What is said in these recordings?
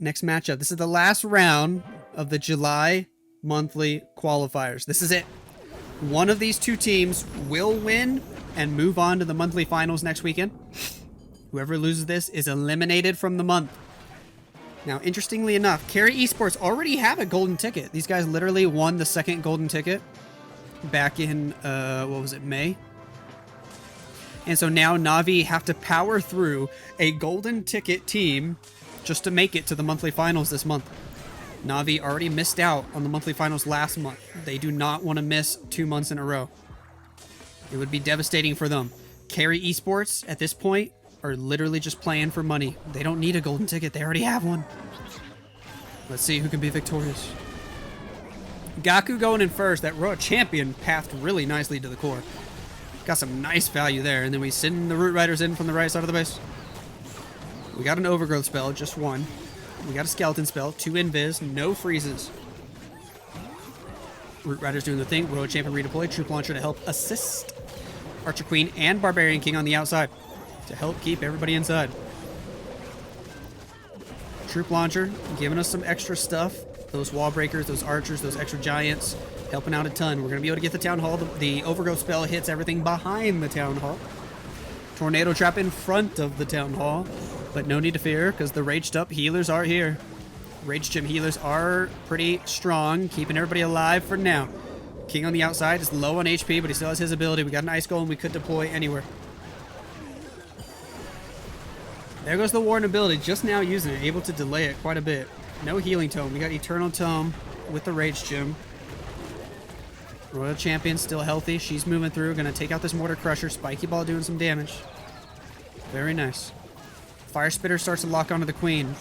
Next matchup. This is the last round of the July monthly qualifiers. This is it. One of these two teams will win and move on to the monthly finals next weekend. Whoever loses this is eliminated from the month. Now, interestingly enough, Kerry Esports already have a golden ticket. These guys literally won the second golden ticket back in, what was it, May? And so now NAVI have to power through a golden ticket team just to make it to the monthly finals this month. NAVI already missed out on the monthly finals last month. They do not want to miss 2 months in a row. It would be devastating for them. Kerry Esports, at this point, are literally just playing for money. They don't need a golden ticket. They already have one. Let's see who can be victorious. Gaku going in first. That Royal Champion pathed really nicely to the core. Got some nice value there. And then we send the Root Riders in from the right side of the base. We got an Overgrowth spell, just one. We got a Skeleton spell, 2 invis, no freezes. Root Riders doing the thing. Royal Champion redeployed. Troop Launcher to help assist Archer Queen and Barbarian King on the outside to help keep everybody inside. Troop Launcher giving us some extra stuff. Those wall breakers, those archers, those extra giants, helping out a ton. We're going to be able to get the Town Hall. The Overgrowth spell hits everything behind the Town Hall. Tornado Trap in front of the Town Hall. But no need to fear, because the Raged Up healers are here. Rage Gym healers are pretty strong, keeping everybody alive for now. King on the outside is low on HP, but he still has his ability. We got an Ice Golem we could deploy anywhere. There goes the Warden ability, just now using it, able to delay it quite a bit. No Healing Tome. We got Eternal Tome with the Rage Gym. Royal Champion still healthy. She's moving through. Going to take out this Mortar Crusher. Spiky Ball doing some damage. Very nice. Fire Spitter starts to lock onto the Queen.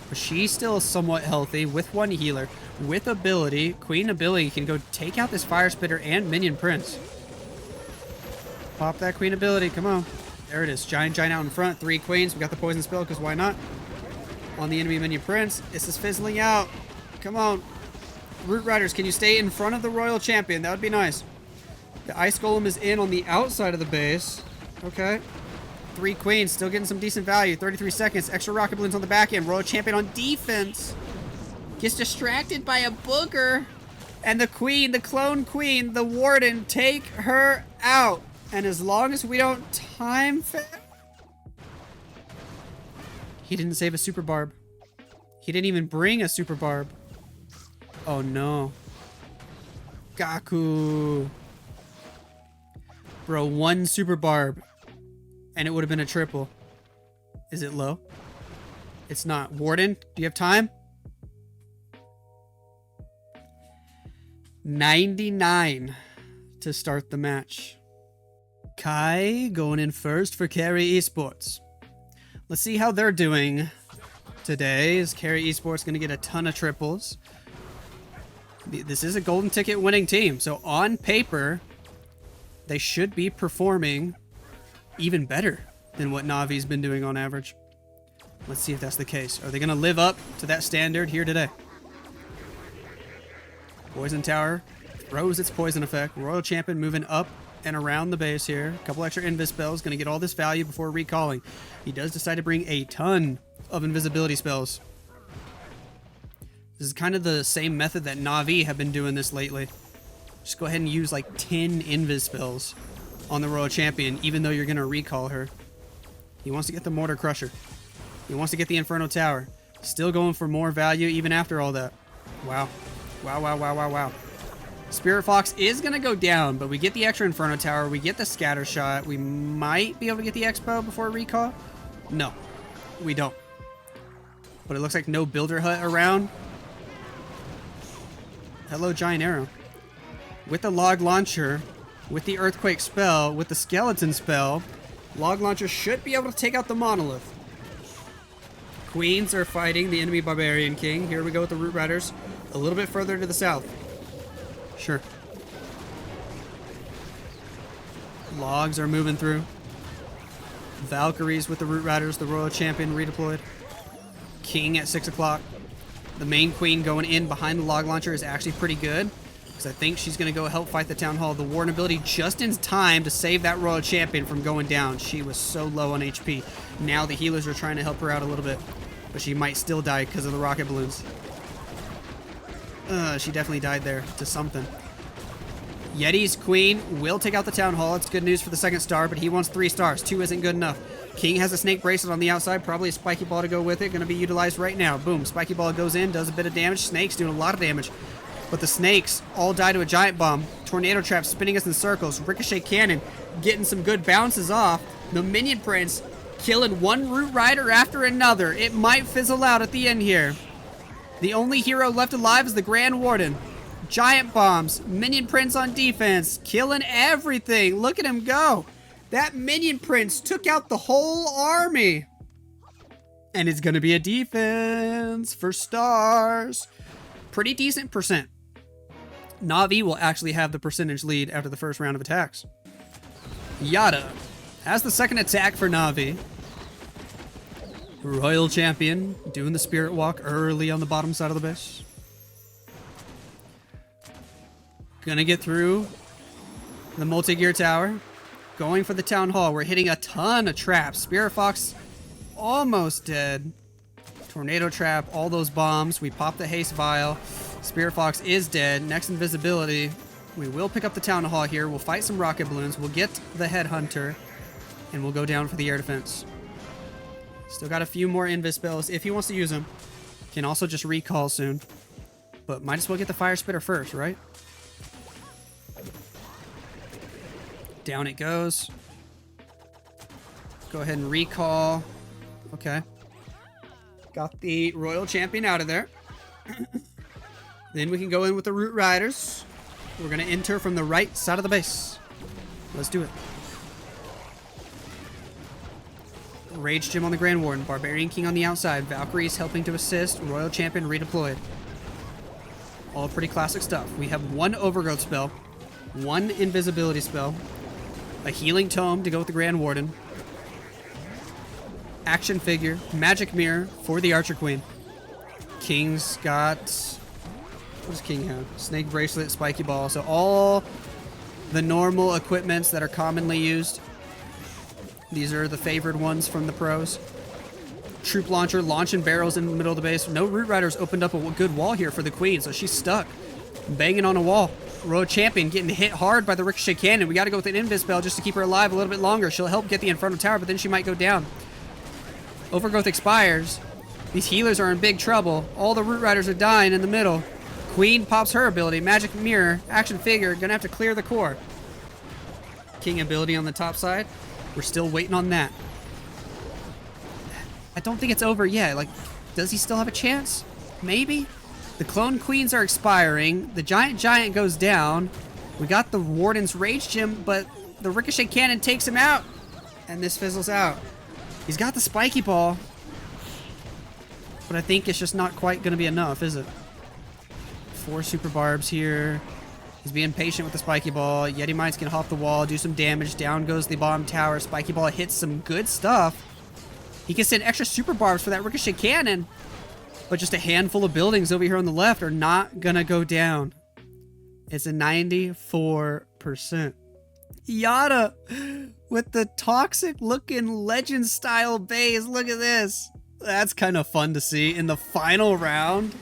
But she's still somewhat healthy with one healer. With ability, Queen ability can go take out this Fire Spitter and Minion Prince. Pop that Queen ability. Come on. There it is. Giant out in front. 3 Queens. We got the Poison Spell because why not? On the enemy Minion Prince. This is fizzling out. Come on. Root Riders, can you stay in front of the Royal Champion? That would be nice. The Ice Golem is in on the outside of the base. Okay. 3 Queens. Still getting some decent value. 33 seconds. Extra Rocket Balloons on the back end. Royal Champion on defense. Gets distracted by a booger. And the Queen, the Clone Queen, the Warden, take her out. And as long as we don't time... He didn't save a Super Barb. He didn't even bring a Super Barb. Oh no. Gaku. Bro, 1 Super Barb. And it would have been a triple. Is it low? It's not. Warden, do you have time? 99 to start the match. Kai going in first for Kerry Esports. Let's see how they're doing today. Is Kerry Esports going to get a ton of triples? This is a golden ticket winning team. So on paper, they should be performing even better than what Navi's been doing on average. Let's see if that's the case. Are they going to live up to that standard here today? Poison Tower throws its poison effect. Royal Champion moving up and around the base here. A couple extra invis spells. Going to get all this value before recalling. He does decide to bring a ton of invisibility spells. This is kind of the same method that NAVI have been doing this lately. Just go ahead and use like 10 invis spells on the Royal Champion, even though you're going to recall her. He wants to get the Mortar Crusher. He wants to get the Inferno Tower. Still going for more value even after all that. Wow. Wow. Spirit Fox is going to go down, but we get the extra Inferno Tower. We get the Scatter Shot. We might be able to get the Expo before recall. No, we don't. But it looks like no Builder Hut around. Hello, Giant Arrow. With the Log Launcher, with the Earthquake spell, with the Skeleton spell, Log Launcher should be able to take out the Monolith. Queens are fighting the enemy Barbarian King. Here we go with the Root Riders. A little bit further to the south. Sure. Logs are moving through. Valkyries with the Root Riders, the Royal Champion redeployed. King at 6 o'clock. The main Queen going in behind the Log Launcher is actually pretty good, because I think she's going to go help fight the Town Hall. The Warden ability just in time to save that Royal Champion from going down. She was so low on HP. Now the healers are trying to help her out a little bit. But she might still die because of the rocket balloons. She definitely died there to something. Yeti's queen will take out the town hall. It's good news for the second star, but he wants 3 stars. 2 isn't good enough. King has a snake bracelet on the outside, probably a spiky ball to go with it. Going to be utilized right now. Boom, spiky ball goes in, does a bit of damage. Snake's doing a lot of damage. But the snakes all die to a giant bomb. Tornado trap spinning us in circles. Ricochet cannon getting some good bounces off. The minion prince killing one root rider after another. It might fizzle out at the end here. The only hero left alive is the Grand Warden. Giant bombs. Minion prince on defense. Killing everything. Look at him go. That minion prince took out the whole army. And it's going to be a defense for stars. Pretty decent percent. NAVI will actually have the percentage lead after the first round of attacks. Yada has the second attack for NAVI. Royal Champion doing the Spirit Walk early on the bottom side of the base. Gonna get through the multi-gear tower. Going for the town hall. We're hitting a ton of traps. Spirit Fox almost dead. Tornado trap, all those bombs. We pop the haste vial. Spirit Fox is dead. Next invisibility. We will pick up the town hall here. We'll fight some rocket balloons. We'll get the headhunter. And we'll go down for the air defense. Still got a few more invis spells if he wants to use them. Can also just recall soon. But might as well get the fire spitter first, right? Down it goes. Go ahead and recall. Okay. Got the Royal Champion out of there. Then we can go in with the Root Riders. We're going to enter from the right side of the base. Let's do it. Rage Gem on the Grand Warden. Barbarian King on the outside. Valkyries helping to assist. Royal Champion redeployed. All pretty classic stuff. We have 1 Overgrowth spell. 1 Invisibility spell. A Healing Tome to go with the Grand Warden. Action Figure. Magic Mirror for the Archer Queen. King's got... what does King have? Snake Bracelet, Spiky Ball. So all the normal equipments that are commonly used. These are the favored ones from the pros. Troop Launcher, launching barrels in the middle of the base. No Root Riders opened up a good wall here for the Queen, so she's stuck. Banging on a wall. Royal Champion getting hit hard by the Ricochet Cannon. We got to go with an Invis spell just to keep her alive a little bit longer. She'll help get the Inferno Tower, but then she might go down. Overgrowth expires. These healers are in big trouble. All the Root Riders are dying in the middle. Queen pops her ability. Magic Mirror. Action Figure. Gonna have to clear the core. King ability on the top side. We're still waiting on that. I don't think it's over yet. Like, does he still have a chance? Maybe? The Clone Queens are expiring. The Giant goes down. We got the Warden's Rage Gem, but the Ricochet Cannon takes him out. And this fizzles out. He's got the Spiky Ball. But I think it's just not quite going to be enough, is it? 4 Super Barbs here. He's being patient with the Spiky Ball. Yeti Mites can hop the wall, do some damage. Down goes the bomb tower. Spiky Ball hits some good stuff. He can send extra Super Barbs for that Ricochet Cannon. But just a handful of buildings over here on the left are not going to go down. It's a 94%. Yada with the toxic looking legend style base. Look at this. That's kind of fun to see in the final round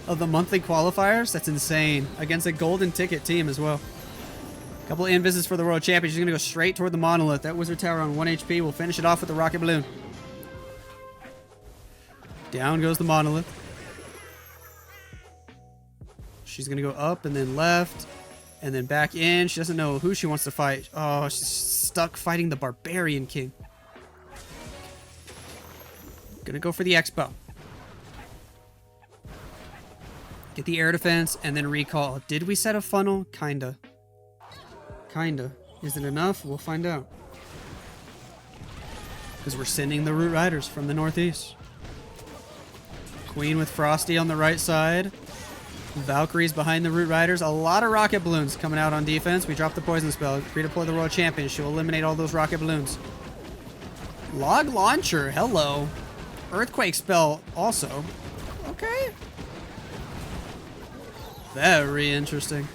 of the monthly qualifiers. That's insane. Against a golden ticket team as well. A couple of invises for the World Champion. She's going to go straight toward the Monolith. That Wizard Tower on 1 HP. We'll finish it off with the Rocket Balloon. Down goes the Monolith. She's going to go up and then left and then back in. She doesn't know who she wants to fight. Oh, she's stuck fighting the Barbarian King. Going to go for the Expo. Get the air defense and then recall. Did we set a funnel? Kinda. Kinda. Is it enough? We'll find out. Because we're sending the Root Riders from the northeast. Queen with Frosty on the right side. Valkyries behind the Root Riders. A lot of rocket balloons coming out on defense. We drop the poison spell. Redeploy the Royal Champion. She'll eliminate all those rocket balloons. Log Launcher. Hello. Earthquake spell also. Okay. Very interesting.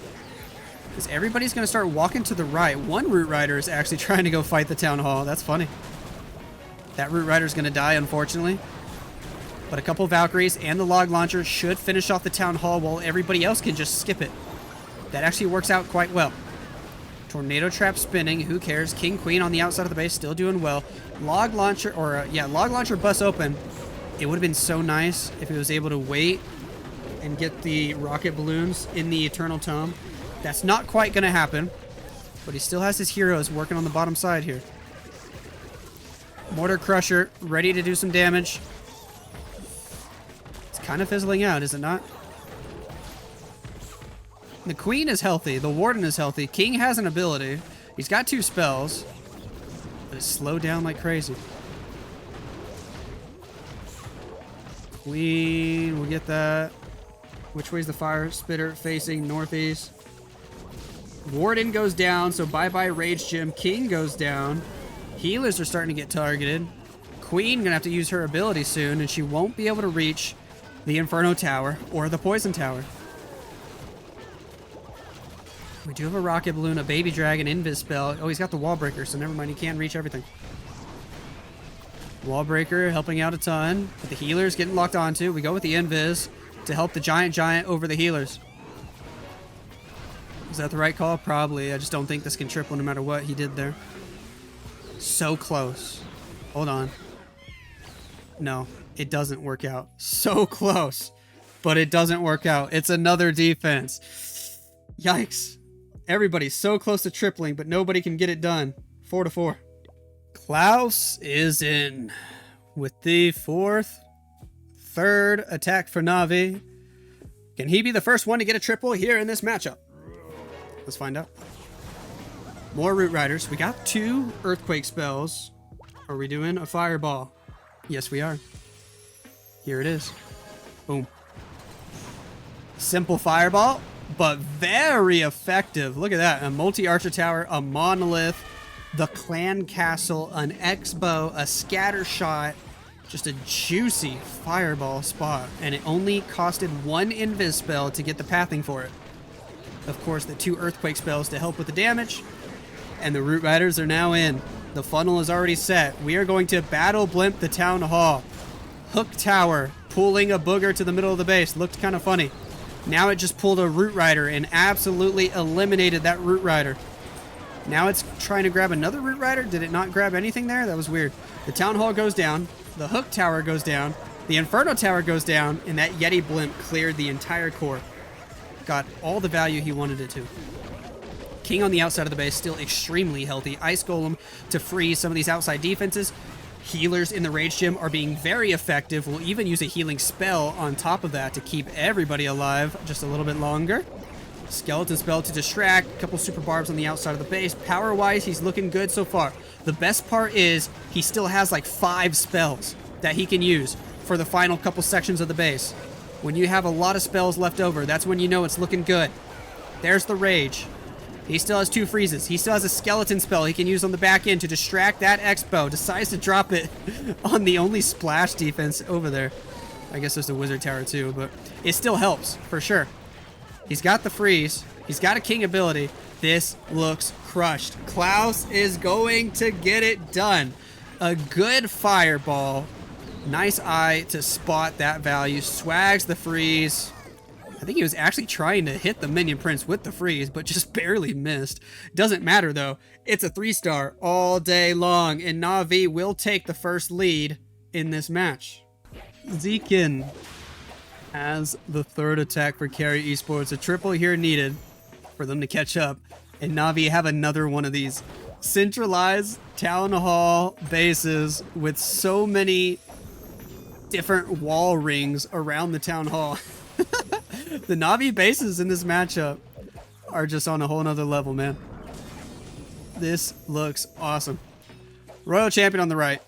Because everybody's going to start walking to the right. One Root Rider is actually trying to go fight the Town Hall. That's funny. That Root Rider is going to die, unfortunately. But a couple Valkyries and the log launcher should finish off the town hall while everybody else can just skip it. That actually works out quite well. Tornado trap spinning, who cares? King Queen on the outside of the base, still doing well. Log launcher, log launcher busts open. It would have been so nice if he was able to wait and get the rocket balloons in the Eternal Tome. That's not quite going to happen, but he still has his heroes working on the bottom side here. Mortar Crusher, ready to do some damage. It's kind of fizzling out, is it not? The Queen is healthy. The Warden is healthy. King has an ability. He's got 2 spells, but it's slowed down like crazy. Queen, we'll get that. Which way's the fire spitter facing? Northeast. Warden goes down, so bye-bye Rage Gem. King goes down. Healers are starting to get targeted. Queen gonna have to use her ability soon, and she won't be able to reach the Inferno Tower or the Poison Tower. We do have a rocket balloon, a baby dragon, invis spell. Oh, he's got the wall breaker, so never mind. He can't reach everything. Wall breaker helping out a ton. But the healers getting locked onto. We go with the invis to help the giant over the healers. Is that the right call? Probably. I just don't think this can triple no matter what he did there. So close. Hold on. No, it doesn't work out. So close, but it doesn't work out. It's another defense. Yikes. Everybody's so close to tripling, but nobody can get it done. 4-4. Claus is in with the third attack for Navi. Can he be the first one to get a triple here in this matchup? Let's find out. More Root Riders. We got 2 Earthquake spells. Are we doing a Fireball? Yes, we are. Here it is. Boom. Simple Fireball, but very effective. Look at that. A multi-archer tower, a monolith, the clan castle, an X-bow, a scatter shot. Just a juicy fireball spot. And it only costed 1 invis spell to get the pathing for it. Of course, the 2 earthquake spells to help with the damage. And the Root Riders are now in. The funnel is already set. We are going to battle blimp the town hall. Hook tower pulling a booger to the middle of the base. Looked kind of funny. Now it just pulled a Root Rider and absolutely eliminated that Root Rider. Now it's trying to grab another Root Rider. Did it not grab anything there? That was weird. The town hall goes down. The hook tower goes down. The Inferno tower goes down. And that Yeti blimp cleared the entire core. Got all the value he wanted it to. King on the outside of the base, still extremely healthy. Ice Golem to freeze some of these outside defenses. Healers in the Rage Gym are being very effective. We'll even use a healing spell on top of that to keep everybody alive just a little bit longer. Skeleton spell to distract. A couple super barbs on the outside of the base. Power-wise, he's looking good so far. The best part is he still has like 5 spells that he can use for the final couple sections of the base. When you have a lot of spells left over, that's when you know it's looking good. There's the Rage. He still has 2 freezes. He still has a skeleton spell he can use on the back end to distract that X-bow. Decides to drop it on the only splash defense over there. I guess there's a wizard tower too, but it still helps for sure. He's got the freeze. He's got a king ability. This looks crushed. Claus is going to get it done. A good fireball. Nice eye to spot that value. Swags the freeze. I think he was actually trying to hit the minion prince with the freeze, but just barely missed. Doesn't matter though. It's a 3-star all day long, and Navi will take the first lead in this match. Zekin as the 3rd attack for Kerry Esports. A triple here needed for them to catch up, and Navi have another one of these centralized town hall bases with so many different wall rings around the town hall. The Navi bases in this matchup are just on a whole nother level, man. This looks awesome. Royal Champion on the right.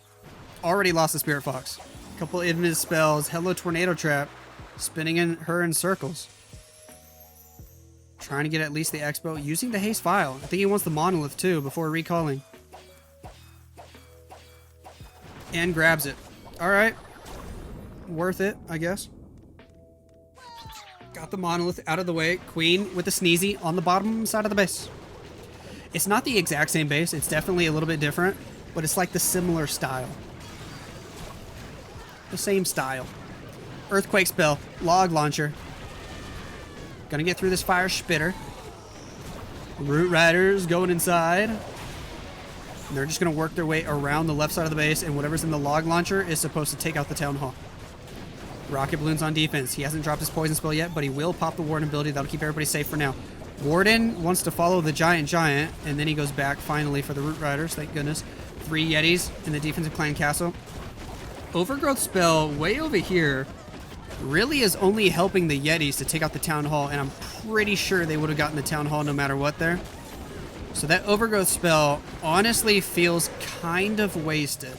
Already lost the Spirit Fox. Couple invis spells. Hello Tornado Trap. Spinning her in circles. Trying to get at least the Expo. Using the Haste Vial. I think he wants the Monolith too before recalling. And grabs it. Alright. Worth it, I guess. Got the Monolith out of the way. Queen with the Sneezy on the bottom side of the base. It's not the exact same base. It's definitely a little bit different, but it's like the similar style. The same style. Earthquake spell. Log launcher. Gonna get through this fire spitter. Root Riders going inside. And they're just gonna work their way around the left side of the base, and whatever's in the log launcher is supposed to take out the town hall. Rocket Balloon's on defense. He hasn't dropped his poison spell yet, but he will pop the Warden ability. That'll keep everybody safe for now. Warden wants to follow the Giant, and then he goes back finally for the Root Riders. Thank goodness. 3 Yetis in the defensive clan castle. Overgrowth spell way over here really is only helping the Yetis to take out the town hall, and I'm pretty sure they would have gotten the town hall no matter what there. So that overgrowth spell honestly feels kind of wasted.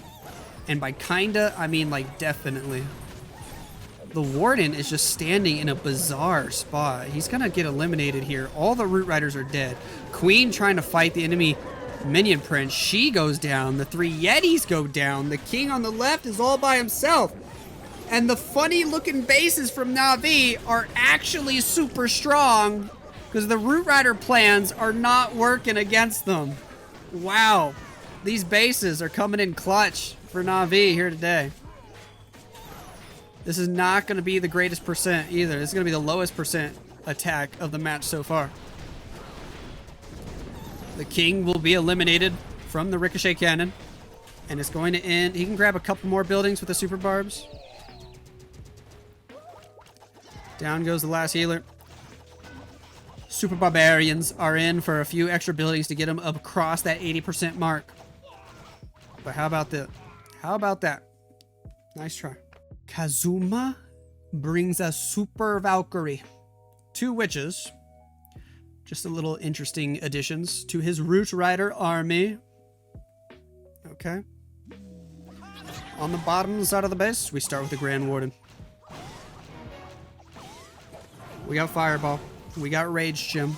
And by kinda, I mean like definitely. The Warden is just standing in a bizarre spot. He's gonna get eliminated here. All the Root Riders are dead. Queen trying to fight the enemy minion prince. She goes down. The 3 Yetis go down. The king on the left is all by himself. And the funny looking bases from NAVI are actually super strong because the Root Rider plans are not working against them. Wow. These bases are coming in clutch for NAVI here today. This is not going to be the greatest percent either. This is going to be the lowest percent attack of the match so far. The king will be eliminated from the ricochet cannon. And it's going to end. He can grab a couple more buildings with the super barbs. Down goes the last healer. Super barbarians are in for a few extra buildings to get them up across that 80% mark. But how about that? How about that? Nice try. Kazuma brings a Super Valkyrie. 2 witches. Just a little interesting additions to his Root Rider army. Okay. On the bottom side of the base, we start with the Grand Warden. We got Fireball. We got Rage Gem.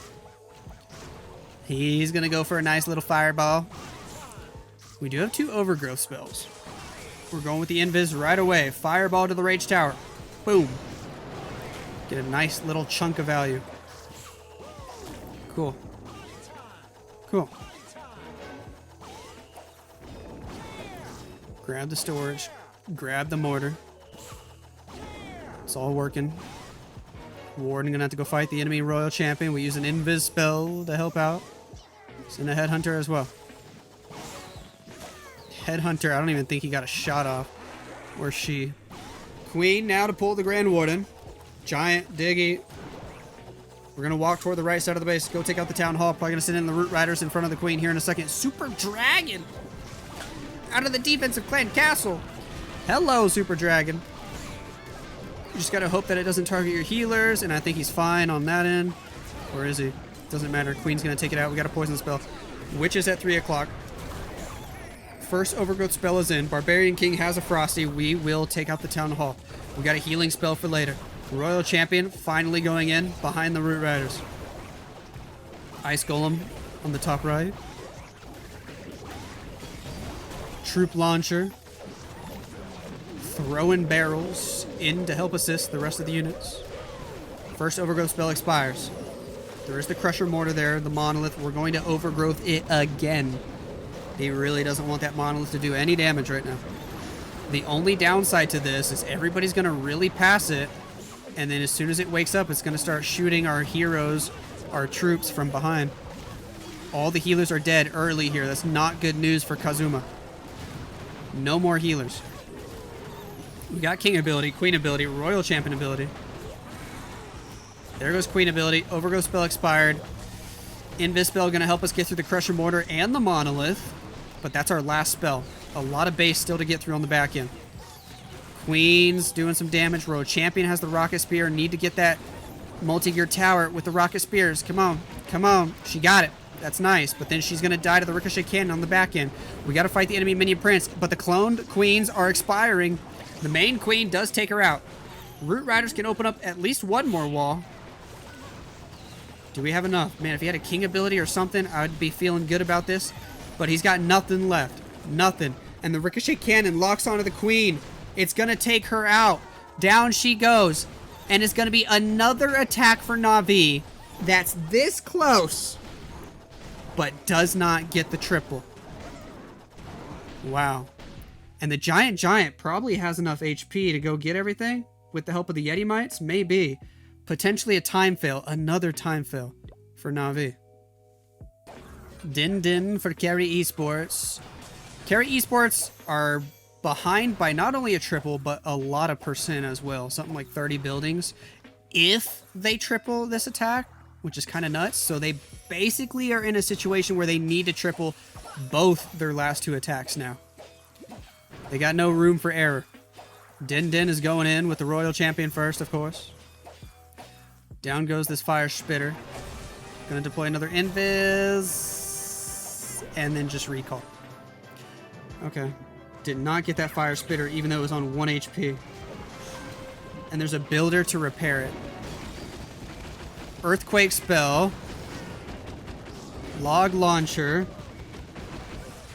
He's going to go for a nice little Fireball. We do have 2 Overgrowth spells. We're going with the Invis right away. Fireball to the Rage Tower. Boom. Get a nice little chunk of value. Cool. Cool. Grab the storage. Grab the mortar. It's all working. Warden gonna have to go fight the enemy royal champion. We use an invis spell to help out. Send a headhunter as well. Headhunter, I don't even think he got a shot off. Or she. Queen now to pull the Grand Warden. Giant, Diggy. We're gonna walk toward the right side of the base. Go take out the town hall. Probably gonna send in the Root Riders in front of the Queen here in a second. Super Dragon! Out of the defensive clan castle. Hello, Super Dragon. You just gotta hope that it doesn't target your healers, and I think he's fine on that end. Or is he? Doesn't matter. Queen's gonna take it out. We got a poison spell. Witches at 3 o'clock. First Overgrowth spell is in. Barbarian King has a Frosty. We will take out the town hall. We got a healing spell for later. Royal Champion finally going in behind the Root Riders. Ice Golem on the top right. Troop Launcher. Throwing barrels in to help assist the rest of the units. First Overgrowth spell expires. There is the Crusher Mortar there, the Monolith. We're going to Overgrowth it again. He really doesn't want that Monolith to do any damage right now. The only downside to this is everybody's going to really pass it, and then as soon as it wakes up, it's going to start shooting our heroes, our troops from behind. All the healers are dead early here. That's not good news for Kazuma. No more healers. We got King ability, Queen ability, Royal Champion ability. There goes Queen ability. Overgrowth spell expired. Invis spell going to help us get through the Crusher Mortar and the Monolith. But that's our last spell. A lot of base still to get through on the back end. Queen's doing some damage. Royal Champion has the Rocket Spear. Need to get that multi-gear tower with the Rocket Spears. Come on. Come on. She got it. That's nice. But then she's going to die to the Ricochet Cannon on the back end. We got to fight the enemy Minion Prince. But the cloned Queens are expiring. The main Queen does take her out. Root Riders can open up at least one more wall. Do we have enough? Man, if he had a King ability or something, I'd be feeling good about this. But he's got nothing left. Nothing. And the Ricochet Cannon locks onto the Queen. It's going to take her out. Down she goes. And it's going to be another attack for NAVI that's this close, but does not get the triple. Wow. And the Giant probably has enough HP to go get everything. with the help of the Yeti Mites? Maybe. Potentially a time fail. Another time fail for NAVI. Din for Kerry Esports. Kerry Esports are behind by not only a triple, but a lot of percent as well. Something like 30 buildings. If they triple this attack, which is kind of nuts. So they basically are in a situation where they need to triple both their last 2 attacks now. They got no room for error. Din is going in with the Royal Champion first, of course. Down goes this Fire Spitter. Gonna deploy another Invis. And then just recall. Okay. Did not get that Fire Spitter even though it was on 1 HP. And there's a builder to repair it. Earthquake spell. Log launcher.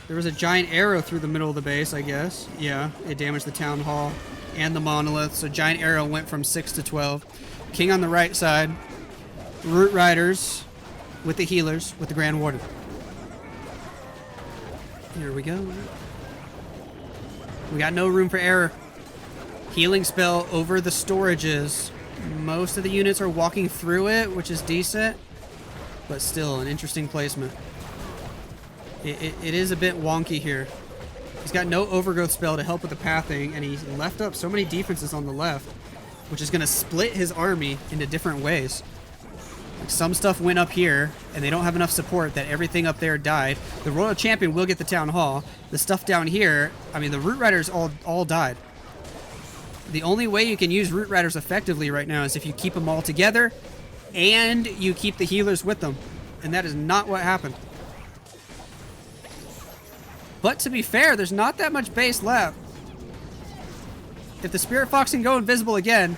There was a giant arrow through the middle of the base, I guess. Yeah, it damaged the town hall and the monolith. So giant arrow went from 6 to 12. King on the right side. Root Riders with the healers with the Grand Warden. Here we go. We got no room for error. Healing spell over the storages. Most of the units are walking through it, which is decent, but still an interesting placement. It is a bit wonky here. He's got no overgrowth spell to help with the pathing, and he left up so many defenses on the left, which is going to split his army into different ways. Like some stuff went up here, and they don't have enough support that everything up there died. The Royal Champion will get the Town Hall. The stuff down here, I mean, the Root Riders all died. The only way you can use Root Riders effectively right now is if you keep them all together, and you keep the healers with them. And that is not what happened. But to be fair, there's not that much base left. If the Spirit Fox can go invisible again,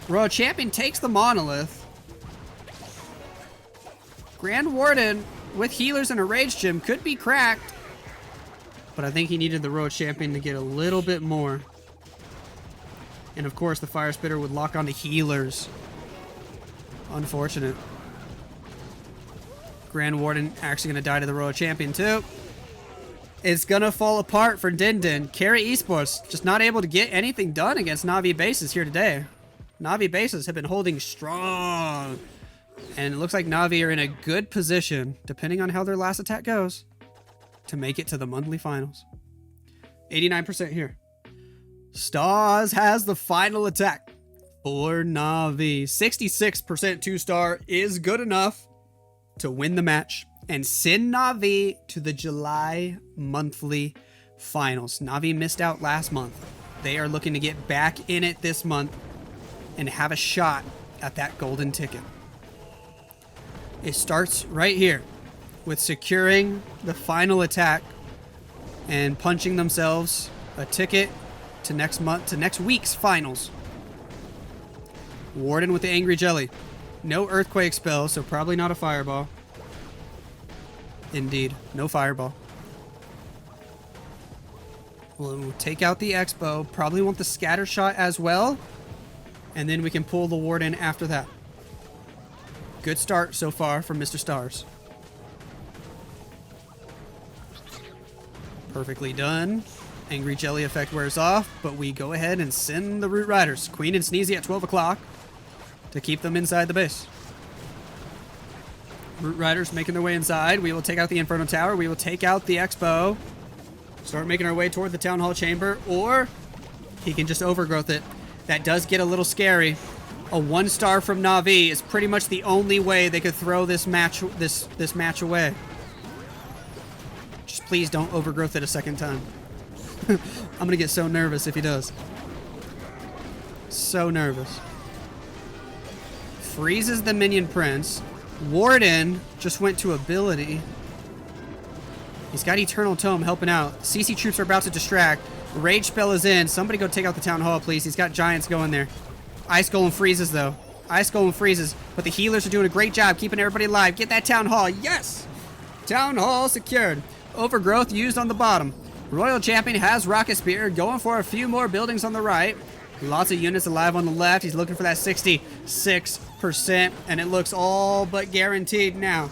Royal Champion takes the Monolith. Grand Warden with healers and a Rage Gem could be cracked. But I think he needed the Royal Champion to get a little bit more. And of course the Fire Spitter would lock onto healers. Unfortunate. Grand Warden actually going to die to the Royal Champion too. It's going to fall apart for Din. Kerry Esports just not able to get anything done against NAVI bases here today. NAVI bases have been holding strong. And it looks like NAVI are in a good position, depending on how their last attack goes, to make it to the monthly finals. 89% here. Stars has the final attack for NAVI. 66% 2-star is good enough to win the match and send NAVI to the July monthly finals. NAVI missed out last month. They are looking to get back in it this month and have a shot at that golden ticket. It starts right here with securing the final attack and punching themselves a ticket to next week's finals. Warden with the Angry Jelly. No earthquake spell, so probably not a fireball. Indeed, no fireball. We'll take out the Expo. Probably want the scatter shot as well. And then we can pull the Warden after that. Good start so far from Mr. Stars. Perfectly done. Angry Jelly effect wears off, but we go ahead and send the Root Riders. Queen and Sneezy at 12 o'clock to keep them inside the base. Root Riders making their way inside. We will take out the Inferno Tower. We will take out the Expo. Start making our way toward the Town Hall Chamber, or he can just overgrowth it. That does get a little scary. A 1-star from NAVI is pretty much the only way they could throw this match away. Just please don't overgrowth it a second time. I'm gonna get so nervous if he does. So nervous. Freezes the Minion Prince. Warden just went to ability. He's got Eternal Tome helping out. CC troops are about to distract. Rage spell is in. Somebody go take out the Town Hall, please. He's got Giants going there. Ice Golem freezes, though. Ice Golem freezes. But the healers are doing a great job keeping everybody alive. Get that Town Hall. Yes! Town Hall secured. Overgrowth used on the bottom. Royal Champion has Rocket Spear. Going for a few more buildings on the right. Lots of units alive on the left. He's looking for that 66%. And it looks all but guaranteed now.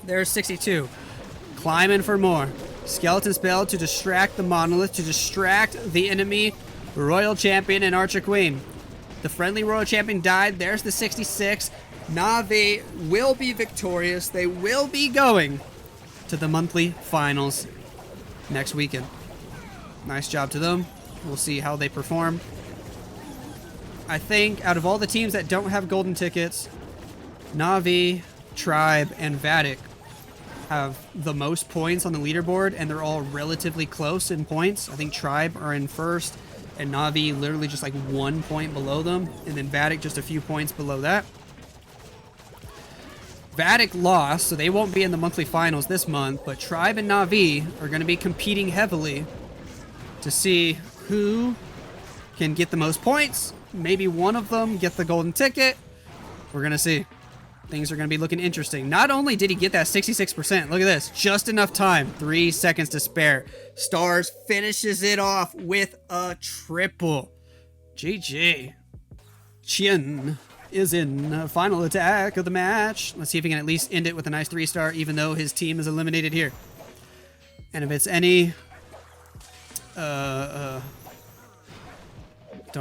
There's 62. Climbing for more. Skeleton spell to distract the monolith, to distract the enemy Royal Champion and Archer Queen. The friendly Royal Champion died. There's the 66. NAVI will be victorious. They will be going to the monthly finals next weekend. Nice job to them. We'll see how they perform. I think out of all the teams that don't have golden tickets, NAVI, Tribe, and Vatic have the most points on the leaderboard, and they're all relatively close in points. I think Tribe are in first, and NAVI literally just like 1 point below them, and then Vatic just a few points below that. Vatic lost, so they won't be in the monthly finals this month, but Tribe and NAVI are going to be competing heavily to see who can get the most points. Maybe one of them get the golden ticket. We're going to see. Things are going to be looking interesting. Not only did he get that 66%, look at this, just enough time, 3 seconds to spare. Stars finishes it off with a triple. GG. Chien is in final attack of the match. Let's see if he can at least end it with a nice 3-star, even though his team is eliminated here. And if it's any, don't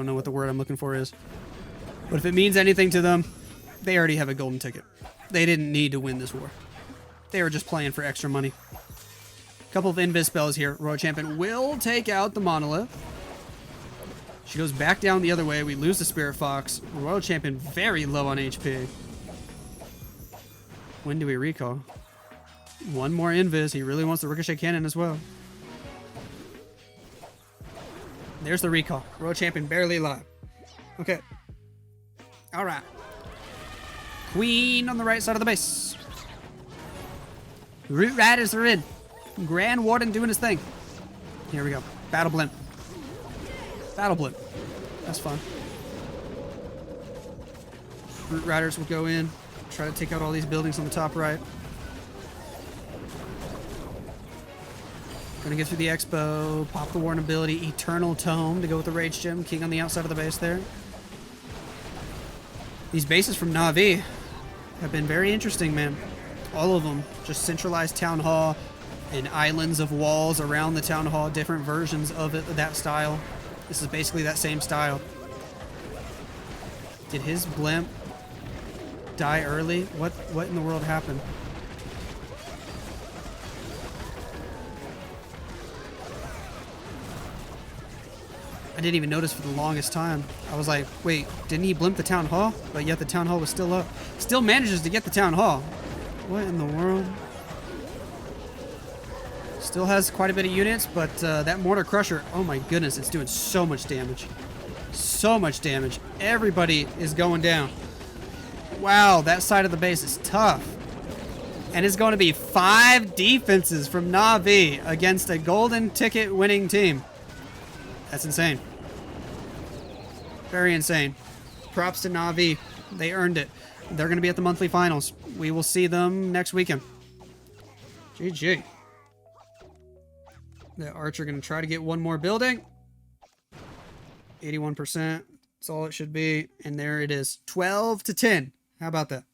know what the word I'm looking for is, but if it means anything to them, they already have a golden ticket. They didn't need to win this war. They were just playing for extra money. Couple of invis spells here. Royal Champion will take out the Monolith. She goes back down the other way. We lose the Spirit Fox. Royal Champion very low on HP. When do we recall? One more invis. He really wants the Ricochet Cannon as well. There's the recall. Royal Champion barely alive. Okay. All right. Queen on the right side of the base. Root Riders are in. Grand Warden doing his thing. Here we go. Battle Blimp. Battle Blimp. That's fun. Root Riders will go in. Try to take out all these buildings on the top right. Gonna get through the Expo. Pop the Warden ability. Eternal Tome to go with the Rage Gem. King on the outside of the base there. These bases from Na'Vi have been very interesting, man. All of them. Just centralized Town Hall and islands of walls around the Town Hall. Different versions of it, that style. This is basically that same style. Did his blimp die early? What in the world happened? I didn't even notice for the longest time. I was like, wait, didn't he blimp the Town Hall? But yet the Town Hall was still up. Still manages to get the Town Hall. What in the world? Still has quite a bit of units, but that Mortar Crusher, oh my goodness, it's doing so much damage. So much damage. Everybody is going down. Wow, that side of the base is tough. And it's going to be 5 defenses from Na'Vi against a golden ticket winning team. That's insane. Very insane. Props to Na'Vi. They earned it. They're going to be at the monthly finals. We will see them next weekend. GG. The Archer going to try to get one more building. 81%. That's all it should be. And there it is. 12-10. How about that?